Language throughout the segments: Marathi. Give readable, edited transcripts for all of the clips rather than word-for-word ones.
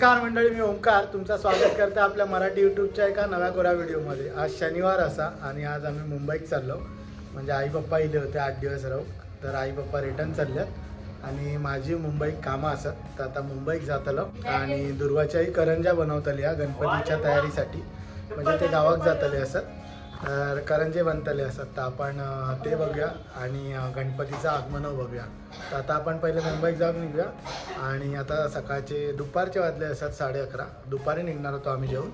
नमस्कार मंडळी, मी ओंकार तुमचं स्वागत करते आपल्या मराठी यूट्यूबच्या एका नव्या कोऱ्या व्हिडिओमध्ये। आज शनिवार असा आणि आज आम्ही मुंबईत चाललो, म्हणजे आई पप्पा इले होते 8 दिवस राहू, तर आई पप्पा रिटर्न चालल्यात आणि माझी मुंबईत कामं असत, तर आता मुंबईत जातलो आणि दुर्वाच्याही करंजा बनवतली या गणपतीच्या तयारीसाठी, म्हणजे ते गावात जातले असत तर करंजे बनतले असत, तर आपण ते बघूया आणि गणपतीचं आगमन बघूया। तर आता आपण पहिले मुंबईत जाऊन निघूया आणि आता सकाळचे दुपारचे वाजले असतात 11:30, दुपारी निघणार होतो आम्ही जेवून,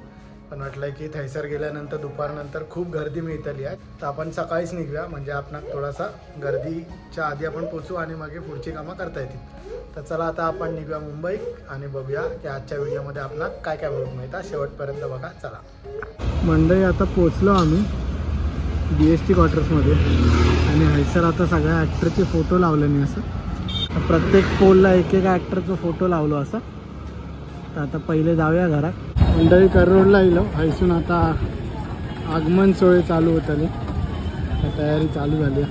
पण वाटलं की थैसर गेल्यानंतर दुपारनंतर खूप गर्दी मिळतली आहे, तर आपण सकाळीच निघूया, म्हणजे आपण थोडासा गर्दीच्या आधी आपण पोचू आणि मग पुढची कामं करता येतील। तर चला आता आपण निघूया मुंबईत आणि बघूया की आजच्या व्हिडिओमध्ये आपल्याला काय काय बघून मिळतं, शेवटपर्यंत बघा। चला मंडळी, आता पोचलो आम्ही BST क्वार्टर्समध्ये आणि हैसर आता सगळ्या ॲक्टरचे फोटो लावले नाही, असं प्रत्येक पोलला एक एक ॲक्टरचा फोटो लावलो असं। तर आता पहिले जाऊया घरात। मंडळी करोडला येलो, हैसून आता आगमन सोहळे चालू होत आले, तयारी चालू झाली।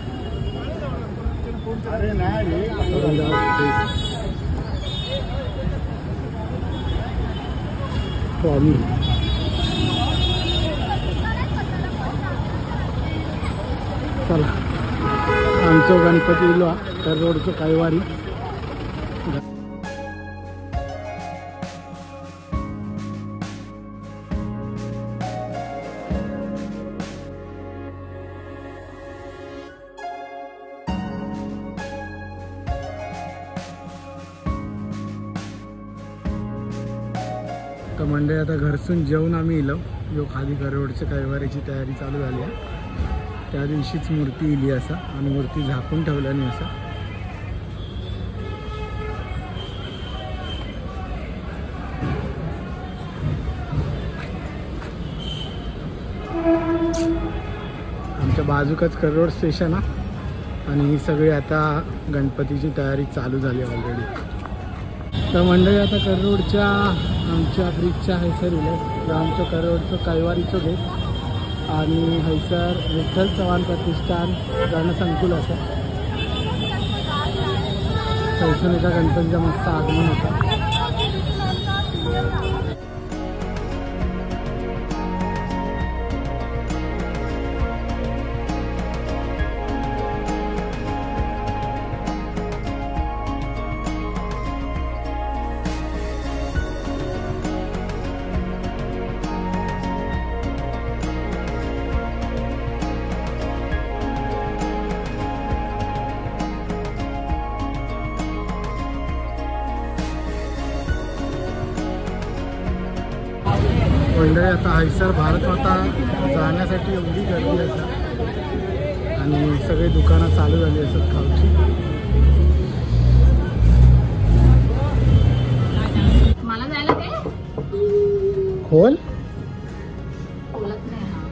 चला आमचं गणपती इलो तर रोडचं कैवारी। तर मंडळी आता घरसून जेवून आम्ही इलो, जो खाली रोडच्या कैवारीची तयारी चालू झाली आहे, त्या दिवशीच मूर्ती इली असा आणि मूर्ती झाकून ठेवल्याने असा। आमच्या बाजूकच करोड स्टेशन आहे आणि ही सगळी आता गणपतीची तयारी चालू झाली ऑलरेडी। तर मंडळी आता करोडच्या आमच्या ब्रिजच्या हैसर इलं, आमचं करोडचं कैवारीचं गेट आणि हैसर विठ्ठल चव्हाण प्रतिष्ठान रणसंकुल असं हैसून एका गणपतीचा मस्त आगमन होता। मंडळी आता हैसर भारतमाता जाण्यासाठी एवढी गर्दी असतात आणि सगळे दुकानं चालू झाली असतात खाऊची। मला जायला काय खोल बोलत नाही हा।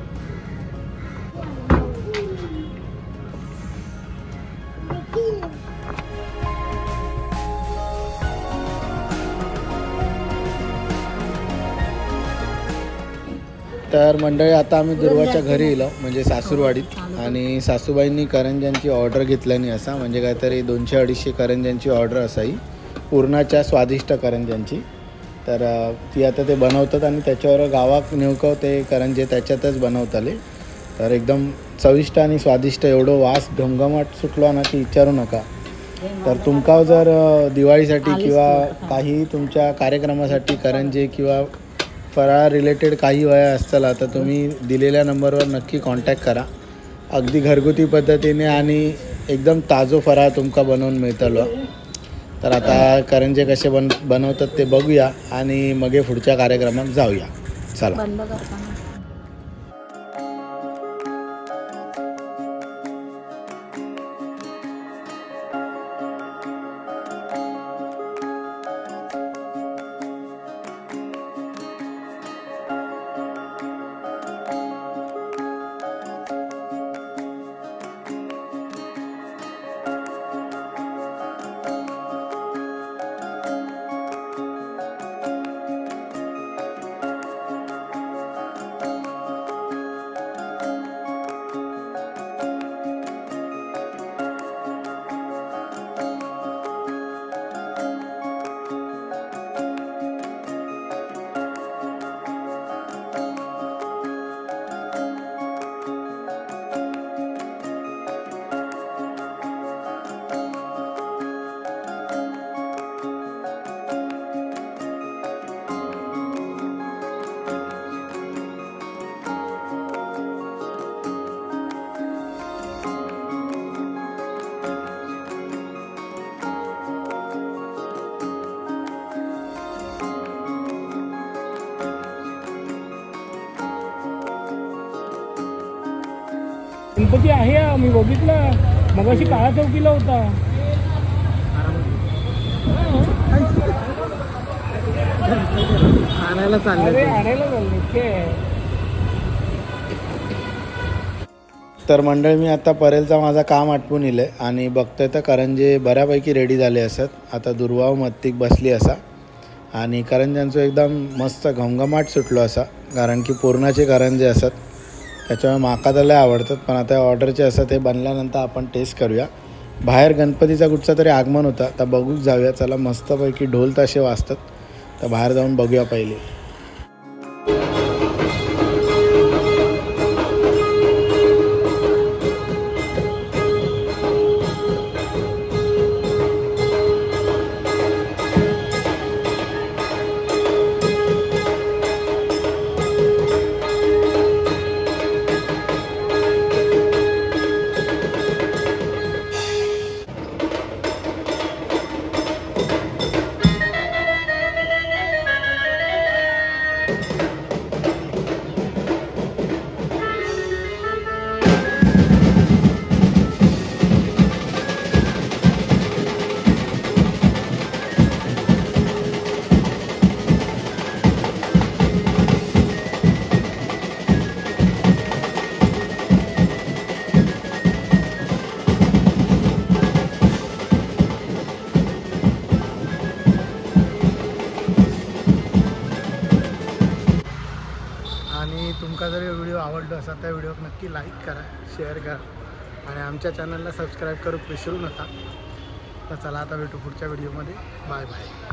तर मंडळी आता आम्ही दुर्वाच्या घरी इलो, म्हणजे सासूरवाडीत, आणि सासूबाईंनी करंज्यांची ऑर्डर घेतल्याने असा, म्हणजे काहीतरी 200-250 करंज्यांची ऑर्डर असाई पूर्णाच्या स्वादिष्ट करंज्यांची। तर ती आता ते बनवतात आणि त्याच्यावर गावात नेमकं ते करंजे त्याच्यातच बनवताले, तर एकदम चविष्ट आणि स्वादिष्ट, एवढं वास घमघमाट सुटलो ना की विचारू नका। तर तुमका जर दिवाळीसाठी किंवा काही तुमच्या कार्यक्रमासाठी करंजे किंवा फराळ रिलेटेड काही वया असताला तर तुम्ही दिलेल्या नंबरवर नक्की कॉन्टॅक्ट करा। अगदी घरगुती पद्धतीने आणि एकदम ताजो फराळ तुमका बनवून मिळतलो। तर आता करंजे कसे बनवतात ते बघूया आणि मग पुढच्या कार्यक्रमात जाऊया। चला बंद करताना गणपती आहे हा, मी बघितलं मगाशी काळा चौकीला होता. आणायला अरे चालले. आणायला चालले ते. तर मंडळी मी आता परेलचा माझा काम आटपून इले आणि बघतोय तर करंजे बऱ्यापैकी रेडी झाले असत. आता दुर्वाव मत्तीक बसली असा आणि करंज्यांचं एकदम मस्त घमघमाट सुटलो असा, कारण की पुरणाचे करंजे असत त्याच्यामुळे माका तर लय आवडतात. पण आता ऑर्डरचे असत ते बनल्यानंतर आपण टेस्ट करूया. बाहेर गणपतीचा कुठचा तरी आगमन होता तर बघूच जाऊया. चला मस्तपैकी ढोल ताशे वाजतात तर बाहेर जाऊन बघूया पहिले. आणि तुमका जर व्हिडिओ आवडलो असा त्या व्हिडिओक नक्की लाईक करा, शेअर करा आणि आमच्या चॅनलला सबस्क्राईब करू विसरू नका. तर चला आता भेटू पुढच्या व्हिडिओमध्ये. Bye bye.